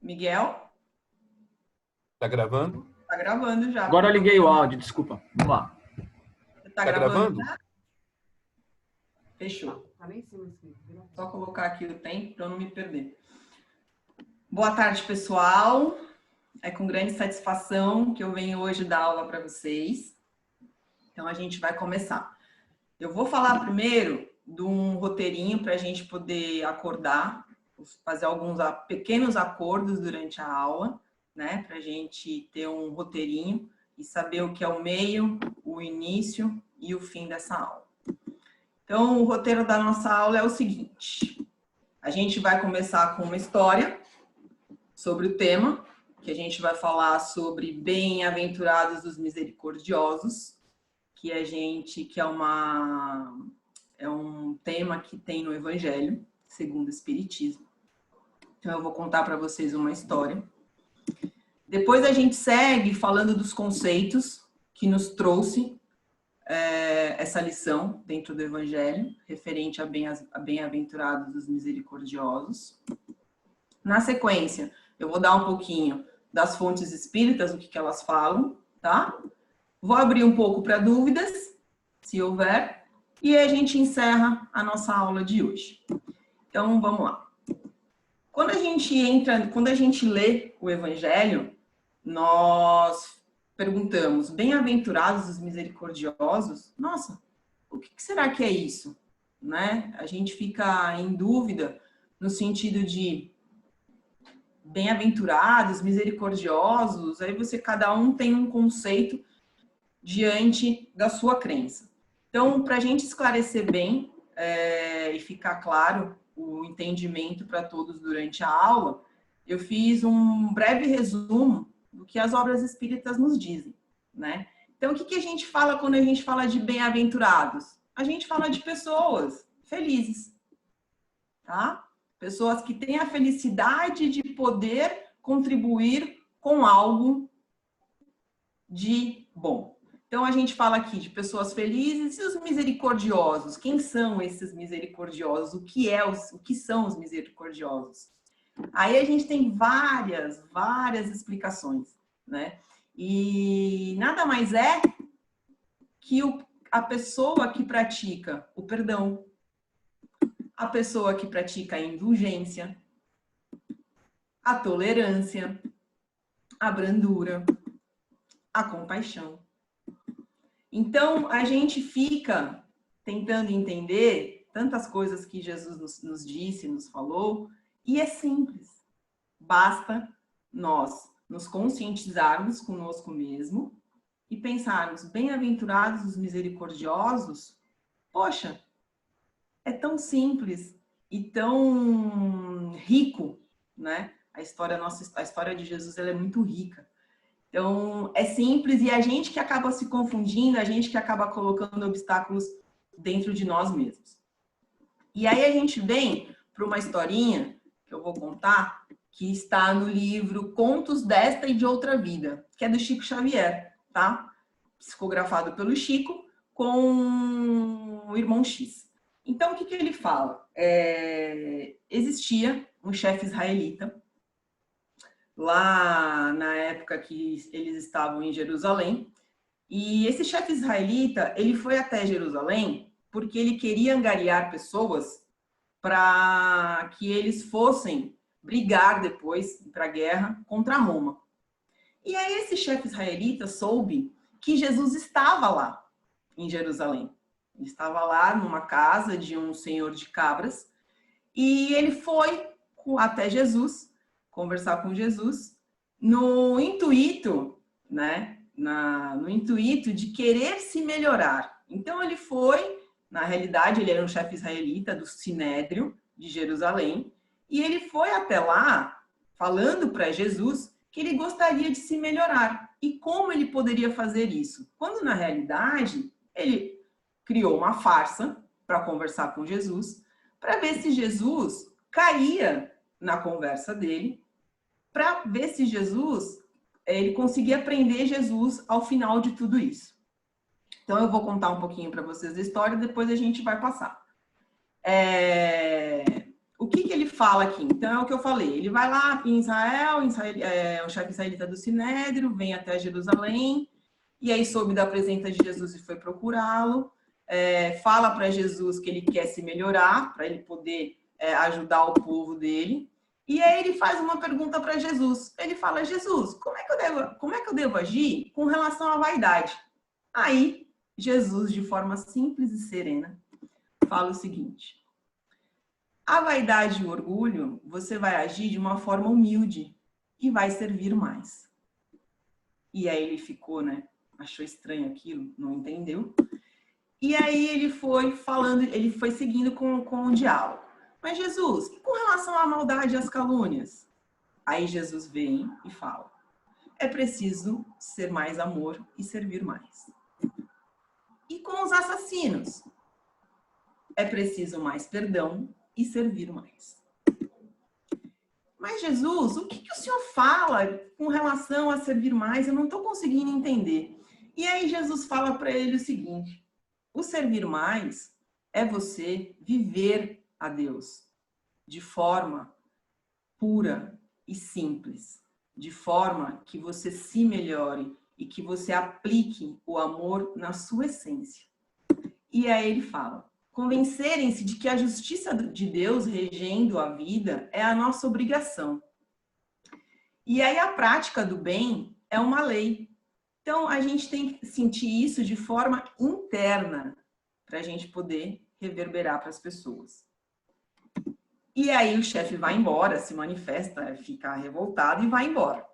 Miguel? Tá gravando? Tá gravando já. Agora eu liguei o áudio, desculpa. Vamos lá. Você tá gravando? Já? Fechou. Tá lá em cima escrito. Só colocar aqui o tempo para eu não me perder. Boa tarde, pessoal. É com grande satisfação que eu venho hoje dar aula para vocês. Então, a gente vai começar. Eu vou falar primeiro de um roteirinho para a gente poder acordar, fazer alguns pequenos acordos durante a aula, né? Para a gente ter um roteirinho e saber o que é o meio, o início e o fim dessa aula. Então, o roteiro da nossa aula é o seguinte. A gente vai começar com uma história sobre o tema, que a gente vai falar sobre bem-aventurados os misericordiosos, que é um tema que tem no Evangelho, segundo o Espiritismo. Então, eu vou contar para vocês uma história. Depois a gente segue falando dos conceitos que nos trouxe essa lição dentro do Evangelho, referente a bem-aventurados os misericordiosos. Na sequência, eu vou dar um pouquinho das fontes espíritas, o que elas falam, tá? Vou abrir um pouco para dúvidas, se houver, e aí a gente encerra a nossa aula de hoje. Então, vamos lá. Quando a gente lê o Evangelho, nós perguntamos, bem-aventurados os misericordiosos? Nossa, o que será que é isso? Né? A gente fica em dúvida no sentido de bem-aventurados, misericordiosos, aí cada um tem um conceito diante da sua crença. Então, para a gente esclarecer bem e ficar claro o entendimento para todos durante a aula, eu fiz um breve resumo do que as obras espíritas nos dizem, né? Então, o que a gente fala quando a gente fala de bem-aventurados? A gente fala de pessoas felizes, tá? Pessoas que têm a felicidade de poder contribuir com algo de bom. Então, a gente fala aqui de pessoas felizes e os misericordiosos. Quem são esses misericordiosos? O que são os misericordiosos? Aí a gente tem várias explicações, né? E nada mais é que a pessoa que pratica o perdão, a pessoa que pratica a indulgência, a tolerância, a brandura, a compaixão. Então, a gente fica tentando entender tantas coisas que Jesus nos disse, nos falou, e é simples. Basta nós nos conscientizarmos conosco mesmo e pensarmos, bem-aventurados os misericordiosos, poxa, é tão simples e tão rico, né? A história de Jesus ela é muito rica. Então, é simples e a gente que acaba se confundindo, a gente que acaba colocando obstáculos dentro de nós mesmos. E aí a gente vem para uma historinha que eu vou contar, que está no livro Contos desta e de Outra Vida, que é do Chico Xavier, tá? Psicografado pelo Chico com o irmão X. Então, o que ele fala? Existia um chefe israelita, lá na época que eles estavam em Jerusalém, e esse chefe israelita, ele foi até Jerusalém porque ele queria angariar pessoas para que eles fossem brigar depois para a guerra contra Roma. E aí esse chefe israelita soube que Jesus estava lá em Jerusalém. Ele estava lá numa casa de um senhor de cabras e ele foi até Jesus conversar com Jesus no intuito, né, no intuito de querer se melhorar. Então ele foi, na realidade ele era um chefe israelita do Sinédrio de Jerusalém, e ele foi até lá falando para Jesus que ele gostaria de se melhorar. E como ele poderia fazer isso? Quando na realidade ele criou uma farsa para conversar com Jesus, para ver se Jesus caía na conversa dele, para ver se ele conseguia prender Jesus ao final de tudo isso. Então, eu vou contar um pouquinho para vocês da história, depois a gente vai passar. o que ele fala aqui? Então, é o que eu falei. Ele vai lá em Israel, o chefe israelita do Sinédrio, vem até Jerusalém, e aí soube da presença de Jesus e foi procurá-lo. Fala para Jesus que ele quer se melhorar, para ele poder ajudar o povo dele. E aí ele faz uma pergunta para Jesus. Ele fala, Jesus, como é que eu devo agir com relação à vaidade? Aí, Jesus, de forma simples e serena, fala o seguinte: a vaidade e o orgulho, você vai agir de uma forma humilde e vai servir mais. E aí ele ficou, né? Achou estranho aquilo, não entendeu. E aí ele foi falando, ele foi seguindo com o diálogo. Mas Jesus, e com relação à maldade e às calúnias? Aí Jesus vem e fala: é preciso ser mais amor e servir mais. E com os assassinos? É preciso mais perdão e servir mais. Mas Jesus, o que o Senhor fala com relação a servir mais? Eu não estou conseguindo entender. E aí Jesus fala para ele o seguinte: o servir mais é você viver a Deus de forma pura e simples, de forma que você se melhore e que você aplique o amor na sua essência. E aí ele fala: convencerem-se de que a justiça de Deus regendo a vida é a nossa obrigação. E aí a prática do bem é uma lei. Então a gente tem que sentir isso de forma interna para a gente poder reverberar para as pessoas. E aí o chefe vai embora, se manifesta, fica revoltado e vai embora.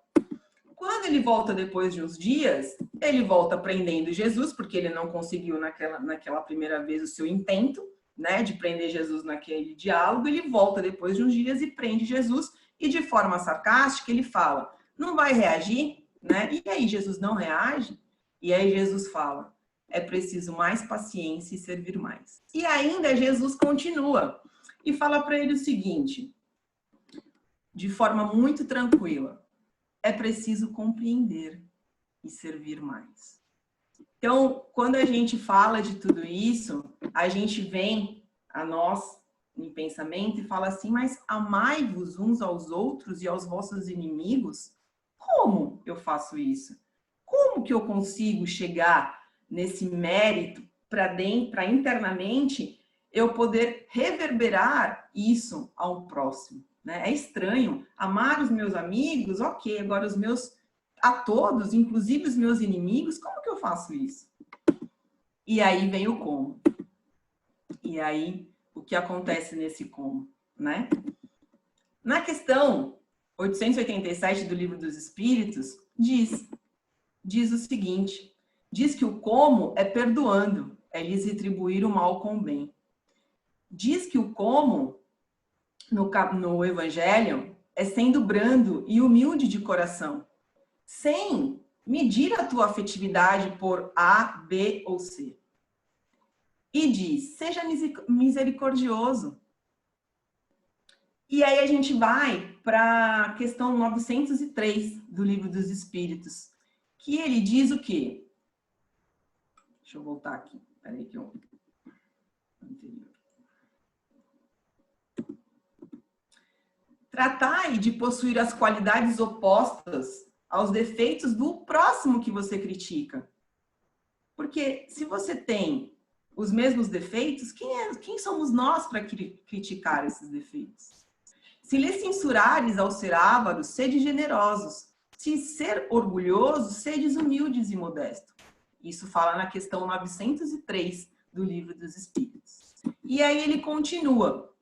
Quando ele volta depois de uns dias, ele volta prendendo Jesus, porque ele não conseguiu naquela primeira vez o seu intento, né, de prender Jesus naquele diálogo. Ele volta depois de uns dias e prende Jesus, e de forma sarcástica ele fala: não vai reagir? Né? E aí Jesus não reage? E aí Jesus fala: é preciso mais paciência e servir mais. E ainda Jesus continua e fala para ele o seguinte, de forma muito tranquila: é preciso compreender e servir mais. Então, quando a gente fala de tudo isso, a gente vem a nós em pensamento e fala assim: mas amai-vos uns aos outros e aos vossos inimigos? Como eu faço isso? Como que eu consigo chegar nesse mérito para internamente eu poder reverberar isso ao próximo? Né? É estranho amar os meus amigos, ok, agora a todos, inclusive os meus inimigos, como que eu faço isso? E aí vem o como. E aí, o que acontece nesse como, né? Na questão 887 do Livro dos Espíritos, diz o seguinte, diz que o como é perdoando, é lhes retribuir o mal com o bem. Diz que o como no Evangelho é sendo brando e humilde de coração, sem medir a tua afetividade por A, B ou C. E diz: seja misericordioso. E aí a gente vai para a questão 903 do Livro dos Espíritos, que ele diz o quê? Deixa eu voltar aqui. Peraí que eu... Tratai de possuir as qualidades opostas aos defeitos do próximo que você critica. Porque se você tem os mesmos defeitos, quem somos nós para criticar esses defeitos? Se lhe censurares ao ser ávaros, sede generosos. Se ser orgulhoso, sedes humildes e modestos. Isso fala na questão 903 do Livro dos Espíritos. E aí ele continua,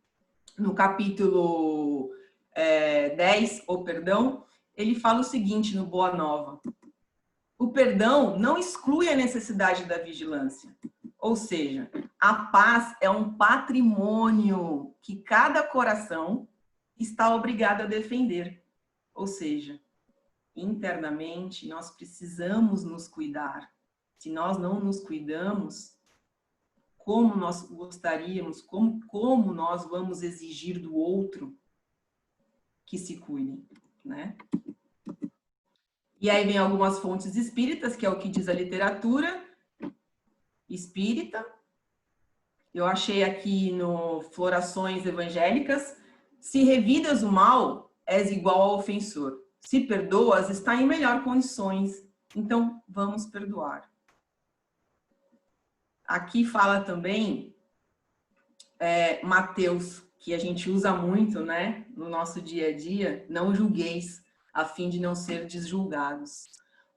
no capítulo 10, o perdão, ele fala o seguinte no Boa Nova: o perdão não exclui a necessidade da vigilância. Ou seja, a paz é um patrimônio que cada coração está obrigado a defender. Ou seja, internamente nós precisamos nos cuidar. Se nós não nos cuidamos, como nós gostaríamos, como nós vamos exigir do outro que se cuide, né? E aí vem algumas fontes espíritas, que é o que diz a literatura espírita. Eu achei aqui no Florações Evangélicas, Se revidas o mal, és igual ao ofensor. Se perdoas, está em melhor condições. Então, vamos perdoar. Aqui fala também Mateus, que a gente usa muito, né, no nosso dia a dia, não julgueis, a fim de não ser desjulgados.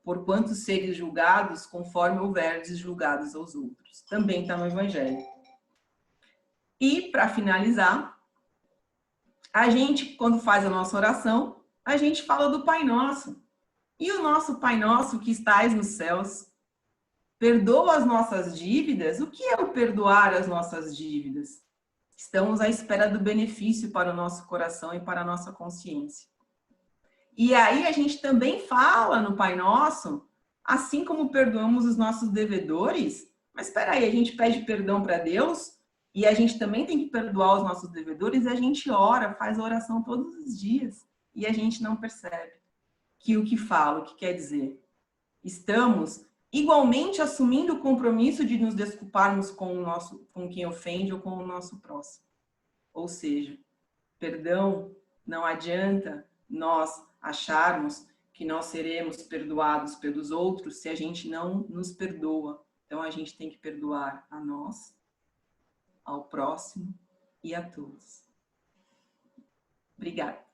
Porquanto seres julgados, conforme houverdes julgados aos outros. Também está no Evangelho. E, para finalizar, a gente, quando faz a nossa oração, a gente fala do Pai Nosso. E o nosso Pai Nosso que estais nos céus, perdoa as nossas dívidas. O que é o perdoar as nossas dívidas? Estamos à espera do benefício para o nosso coração e para a nossa consciência. E aí a gente também fala no Pai Nosso, assim como perdoamos os nossos devedores, mas espera aí, a gente pede perdão para Deus e a gente também tem que perdoar os nossos devedores e a gente ora, faz a oração todos os dias e a gente não percebe que o que fala, o que quer dizer. Estamos igualmente assumindo o compromisso de nos desculparmos com quem ofende ou com o nosso próximo. Ou seja, perdão não adianta nós acharmos que nós seremos perdoados pelos outros se a gente não nos perdoa. Então, a gente tem que perdoar a nós, ao próximo e a todos. Obrigada.